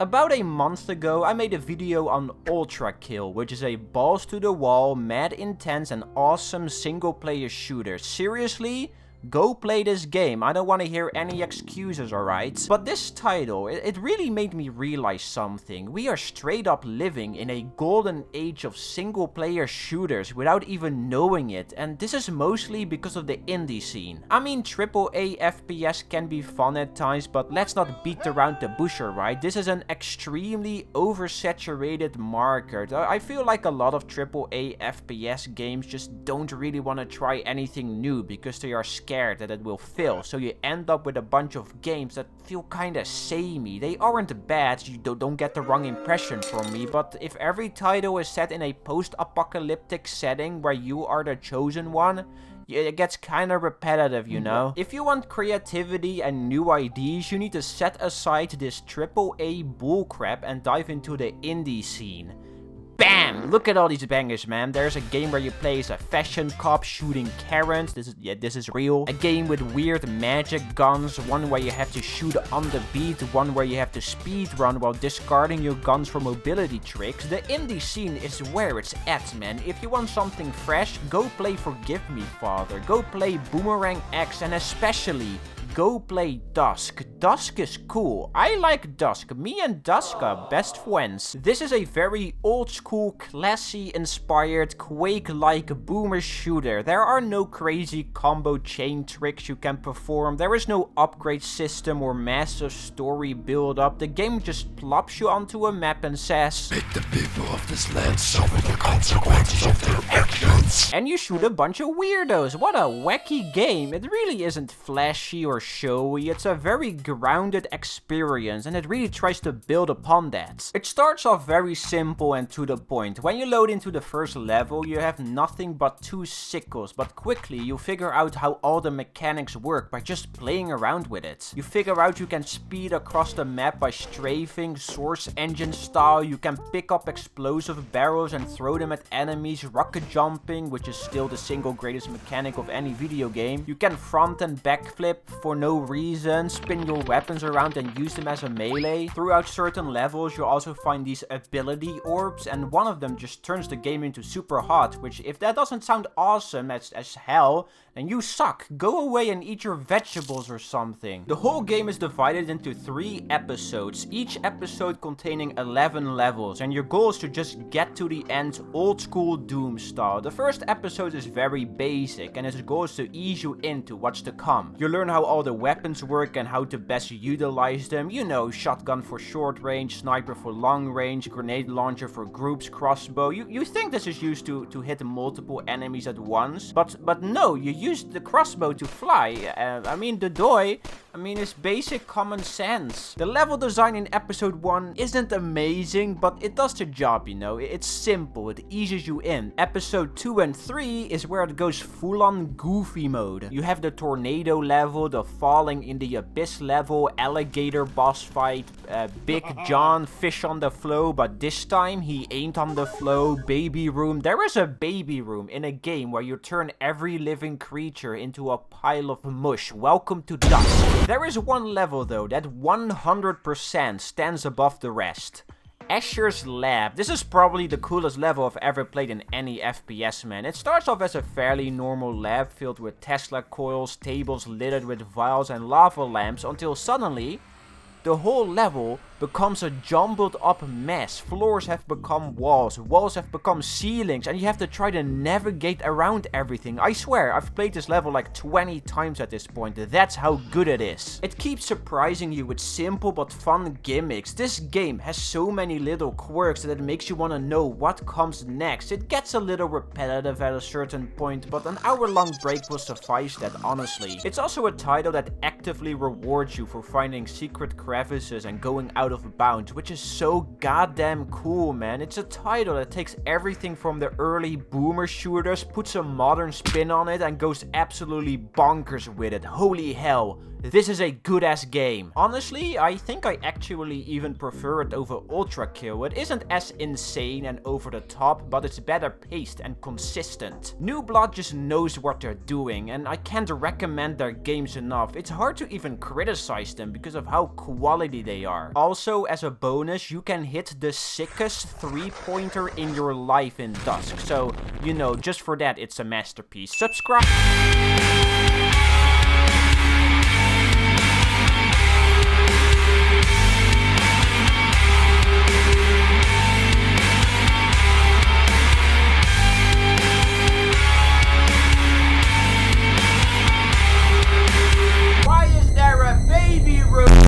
About a month ago, I made a video on ULTRAKILL, which is a balls to the wall, mad intense and awesome single player shooter. Seriously? Go play this game. I don't want to hear any excuses, alright? But this title, it really made me realize something. We are straight up living in a golden age of single player shooters without even knowing it, and this is mostly because of the indie scene. I mean, AAA FPS can be fun at times, but let's not beat around the bush, right? This is an extremely oversaturated market. I feel like a lot of AAA FPS games just don't really want to try anything new because they are scared that it will fail, so you end up with a bunch of games that feel kinda samey. They aren't bad, you don't get the wrong impression from me, but if every title is set in a post-apocalyptic setting where you are the chosen one, it gets kinda repetitive, you know? If you want creativity and new ideas, you need to set aside this AAA bullcrap and dive into the indie scene. Bam! Look at all these bangers, man. There's a game where you play as a fashion cop shooting Karens. This is real. A game with weird magic guns. One where you have to shoot on the beat. One where you have to speed run while discarding your guns for mobility tricks. The indie scene is where it's at, man. If you want something fresh, go play Forgive Me, Father. Go play Boomerang X, and especially go play Dusk. Dusk is cool. I like Dusk. Me and Dusk are best friends. This is a very old school, classy inspired, Quake-like boomer shooter. There are no crazy combo chain tricks you can perform. There is no upgrade system or massive story build up. The game just plops you onto a map and says, "Make the people of this land suffer the consequences of their actions." And you shoot a bunch of weirdos. What a wacky game. It really isn't flashy or showy. It's a very grounded experience, and it really tries to build upon that. It starts off very simple and to the point. When you load into the first level, you have nothing but 2 sickles, but quickly you figure out how all the mechanics work by just playing around with it. You figure out you can speed across the map by strafing, source engine style. You can pick up explosive barrels and throw them at enemies, rocket jumping, which is still the single greatest mechanic of any video game. You can front and backflip for no reason, spin your weapons around and use them as a melee. Throughout certain levels you also find these ability orbs, and one of them just turns the game into super hot, which if that doesn't sound awesome as hell, then you suck. Go away and eat your vegetables or something. The whole game is divided into 3 episodes, each episode containing 11 levels, and your goal is to just get to the end old school Doom style. The first episode is very basic, and its goal is to ease you into what's to come. You learn how all the weapons work and how to best utilize them. You know, shotgun for short range, sniper for long range, grenade launcher for groups, crossbow. You think this is used to hit multiple enemies at once, but no, you use the crossbow to fly. I mean, the doi. It's basic common sense. The level design in episode 1 isn't amazing, but it does the job, you know. It's simple, it eases you in. Episode 2 and 3 is where it goes full on goofy mode. You have the tornado level, the falling in the abyss level, alligator boss fight, Big John, fish on the flow, but this time he ain't on the flow, baby room. There is a baby room in a game where you turn every living creature into a pile of mush. Welcome to Dusk. There is one level though that 100% stands above the rest. Asher's Lab. This is probably the coolest level I've ever played in any FPS, man. It starts off as a fairly normal lab filled with Tesla coils, tables littered with vials and lava lamps, until suddenly the whole level becomes a jumbled up mess. Floors have become walls, walls have become ceilings, and you have to try to navigate around everything. I swear, I've played this level like 20 times at this point. That's how good it is. It keeps surprising you with simple but fun gimmicks. This game has so many little quirks that it makes you want to know what comes next. It gets a little repetitive at a certain point, but an hour-long break will suffice that, honestly. It's also a title that actively rewards you for finding secret crevices and going out of bounds, which is so goddamn cool, man. It's a title that takes everything from the early boomer shooters, puts a modern spin on it, and goes absolutely bonkers with it. Holy hell. This is a good-ass game. Honestly, I think I actually even prefer it over ULTRAKILL. It isn't as insane and over the top, but it's better paced and consistent. newblood just knows what they're doing, and I can't recommend their games enough. It's hard to even criticize them because of how quality they are. Also, also, as a bonus, you can hit the sickest 3-pointer in your life in Dusk. So, you know, just for that, it's a masterpiece. Subscribe!